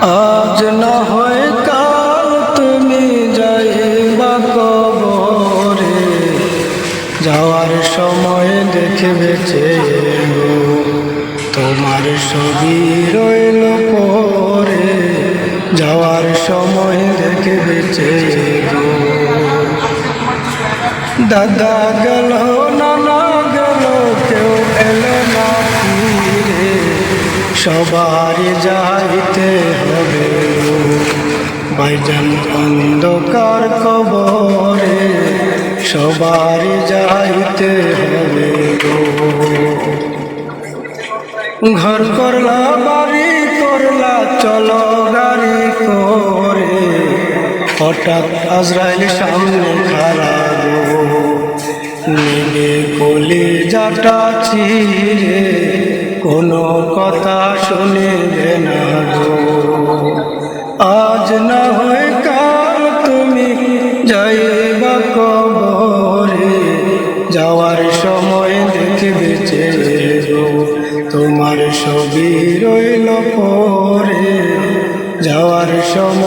আজ না হয় কাল তুমি যাইবা কবরে, যাওয়ার সময় দেখবে চেয়ে তোমার ছবি রইল পরে, যাওয়ার সময় দেখবে চেয়ে দাদা গেল নানা গেল কেউ এলো না ফিরে, সবার যাইতে হবে ভাইজান অন্ধকার কবরে, সবার যাইতে হবে ঘর করলা বাড়ি করলা চলো গাড়ি করে, হঠাৎ আজরাইল সামনে খাড়া নেবে কলি যাটা ছিঁড়ে, কোনো কথা শুনিবে না গো। আজ না হয় কাল তুমি যাইবা কবরে, যাওয়ার সময় দেখবে চেয়ে তোমার ছবি রইল পরে, যাওয়ার সময়